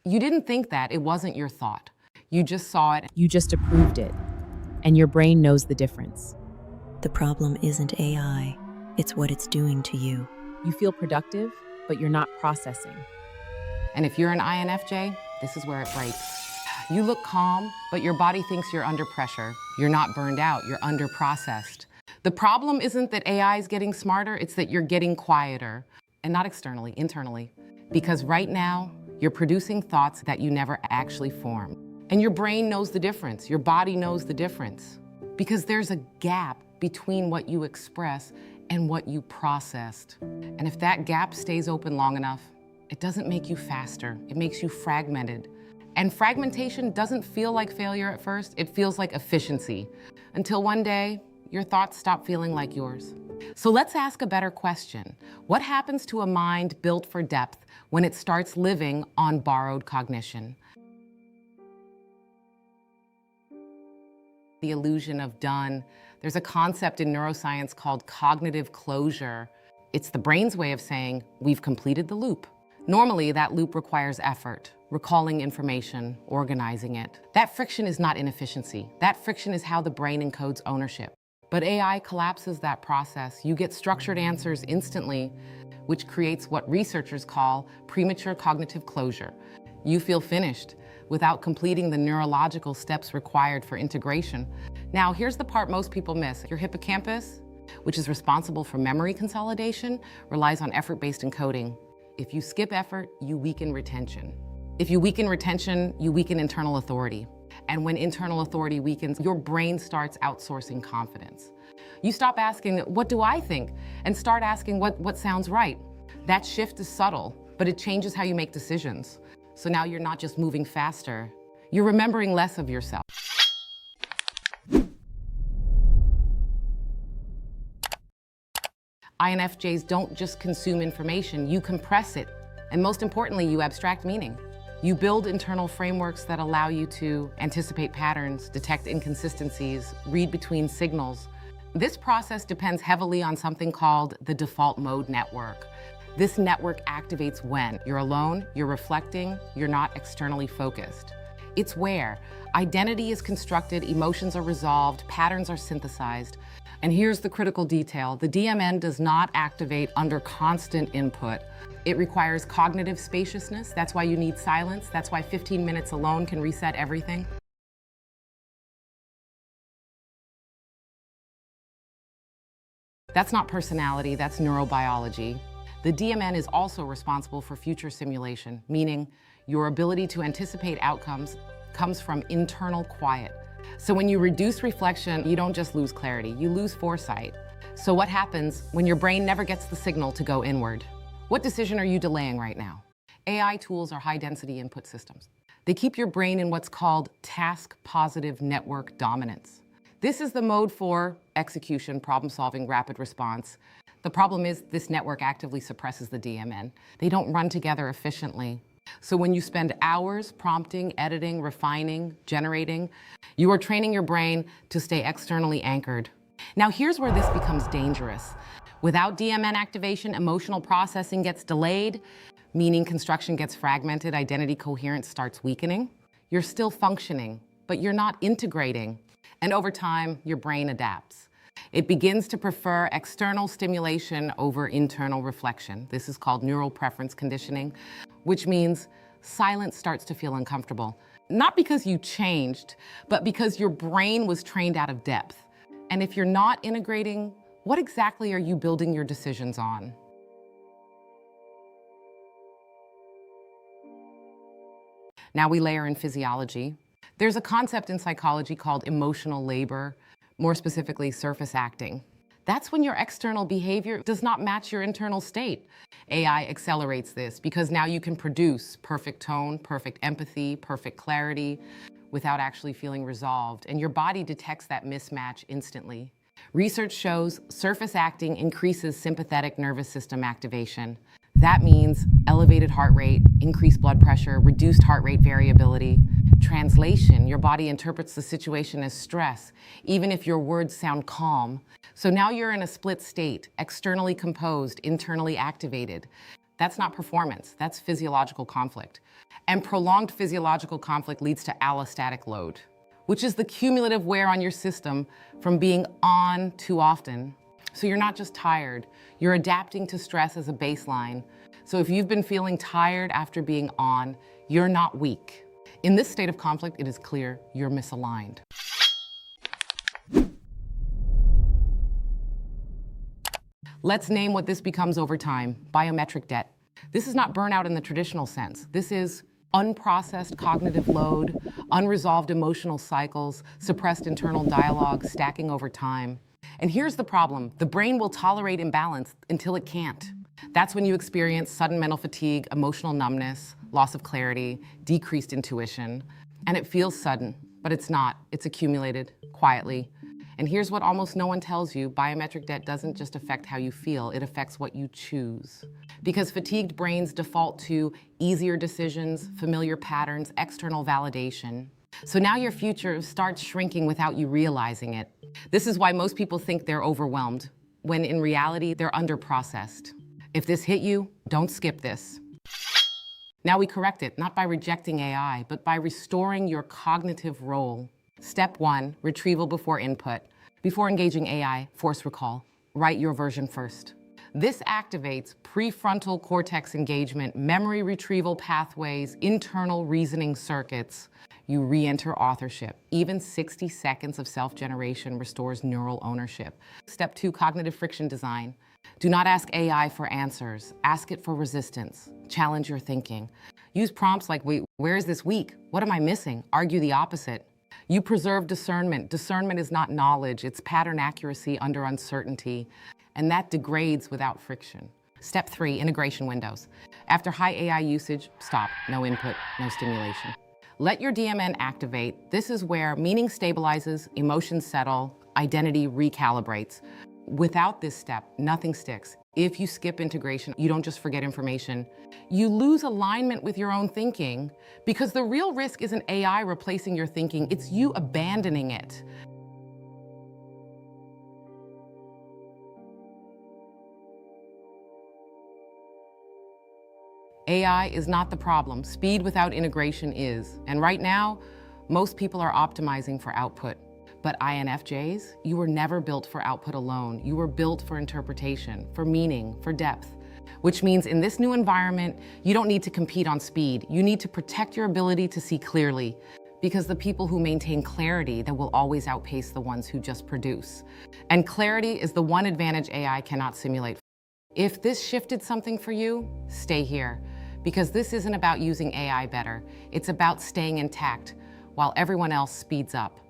You didn't think that, it wasn't your thought. You just saw it. You just approved it, and your brain knows the difference. The problem isn't AI, it's what it's doing to you. You feel productive, but you're not processing. And if you're an INFJ, this is where it breaks. You look calm, but your body thinks you're under pressure. You're not burned out, you're under-processed. The problem isn't that AI is getting smarter, it's that you're getting quieter. And not externally, internally. Because right now, you're producing thoughts that you never actually formed. And your brain knows the difference, your body knows the difference. Because there's a gap between what you express and what you processed. And if that gap stays open long enough, it doesn't make you faster, it makes you fragmented. And fragmentation doesn't feel like failure at first, it feels like efficiency. Until one day, your thoughts stop feeling like yours. So let's ask a better question. What happens to a mind built for depth when it starts living on borrowed cognition? The illusion of done. There's a concept in neuroscience called cognitive closure. It's the brain's way of saying, we've completed the loop. Normally, that loop requires effort, recalling information, organizing it. That friction is not inefficiency. That friction is how the brain encodes ownership. But AI collapses that process. You get structured answers instantly, which creates what researchers call premature cognitive closure. You feel finished without completing the neurological steps required for integration. Now, here's the part most people miss. Your hippocampus, which is responsible for memory consolidation, relies on effort-based encoding. If you skip effort, you weaken retention. If you weaken retention, you weaken internal authority. And when internal authority weakens, your brain starts outsourcing confidence. You stop asking, what do I think? And start asking what sounds right. That shift is subtle, but it changes how you make decisions. So now you're not just moving faster, you're remembering less of yourself. INFJs don't just consume information, you compress it. And most importantly, you abstract meaning. You build internal frameworks that allow you to anticipate patterns, detect inconsistencies, read between signals. This process depends heavily on something called the default mode network. This network activates when you're alone, you're reflecting, you're not externally focused. It's where identity is constructed, emotions are resolved, patterns are synthesized. And here's the critical detail. The DMN does not activate under constant input. It requires cognitive spaciousness. That's why you need silence. That's why 15 minutes alone can reset everything. That's not personality, that's neurobiology. The DMN is also responsible for future simulation, meaning your ability to anticipate outcomes comes from internal quiet. So when you reduce reflection, you don't just lose clarity, you lose foresight. So what happens when your brain never gets the signal to go inward? What decision are you delaying right now? AI tools are high-density input systems. They keep your brain in what's called task-positive network dominance. This is the mode for execution, problem-solving, rapid response. The problem is this network actively suppresses the DMN. They don't run together efficiently. So when you spend hours prompting, editing, refining, generating, you are training your brain to stay externally anchored. Now here's where this becomes dangerous. Without DMN activation, emotional processing gets delayed, meaning construction gets fragmented, identity coherence starts weakening. You're still functioning, but you're not integrating. And over time, your brain adapts. It begins to prefer external stimulation over internal reflection. This is called neural preference conditioning, which means silence starts to feel uncomfortable. Not because you changed, but because your brain was trained out of depth. And if you're not integrating, what exactly are you building your decisions on? Now we layer in physiology. There's a concept in psychology called emotional labor, more specifically surface acting. That's when your external behavior does not match your internal state. AI accelerates this because now you can produce perfect tone, perfect empathy, perfect clarity without actually feeling resolved, and your body detects that mismatch instantly. Research shows surface acting increases sympathetic nervous system activation. That means elevated heart rate, increased blood pressure, reduced heart rate variability. Translation, your body interprets the situation as stress, even if your words sound calm. So now you're in a split state, externally composed, internally activated. That's not performance, that's physiological conflict. And prolonged physiological conflict leads to allostatic load, which is the cumulative wear on your system from being on too often. So you're not just tired, you're adapting to stress as a baseline. So if you've been feeling tired after being on, you're not weak. In this state of conflict, it is clear you're misaligned. Let's name what this becomes over time: biometric debt. This is not burnout in the traditional sense. This is unprocessed cognitive load, unresolved emotional cycles, suppressed internal dialogue stacking over time. And here's the problem: the brain will tolerate imbalance until it can't. That's when you experience sudden mental fatigue, emotional numbness, loss of clarity, decreased intuition. And it feels sudden, but it's not. It's accumulated quietly. And here's what almost no one tells you: biometric debt doesn't just affect how you feel, it affects what you choose. Because fatigued brains default to easier decisions, familiar patterns, external validation. So now your future starts shrinking without you realizing it. This is why most people think they're overwhelmed, when in reality, they're underprocessed. If this hit you, don't skip this. Now we correct it, not by rejecting AI, but by restoring your cognitive role. Step 1, retrieval before input. Before engaging AI, force recall. Write your version first. This activates prefrontal cortex engagement, memory retrieval pathways, internal reasoning circuits. You re-enter authorship. Even 60 seconds of self-generation restores neural ownership. Step 2, cognitive friction design. Do not ask AI for answers. Ask it for resistance. Challenge your thinking. Use prompts like, wait, where is this weak? What am I missing? Argue the opposite. You preserve discernment. Discernment is not knowledge, it's pattern accuracy under uncertainty, and that degrades without friction. Step 3, integration windows. After high AI usage, stop. No input, no stimulation. Let your DMN activate. This is where meaning stabilizes, emotions settle, identity recalibrates. Without this step, nothing sticks. If you skip integration, you don't just forget information. You lose alignment with your own thinking, because the real risk isn't AI replacing your thinking, it's you abandoning it. AI is not the problem. Speed without integration is. And right now, most people are optimizing for output. But INFJs, you were never built for output alone. You were built for interpretation, for meaning, for depth. Which means in this new environment, you don't need to compete on speed. You need to protect your ability to see clearly, because the people who maintain clarity, that will always outpace the ones who just produce. And clarity is the one advantage AI cannot simulate. If this shifted something for you, stay here, because this isn't about using AI better. It's about staying intact while everyone else speeds up.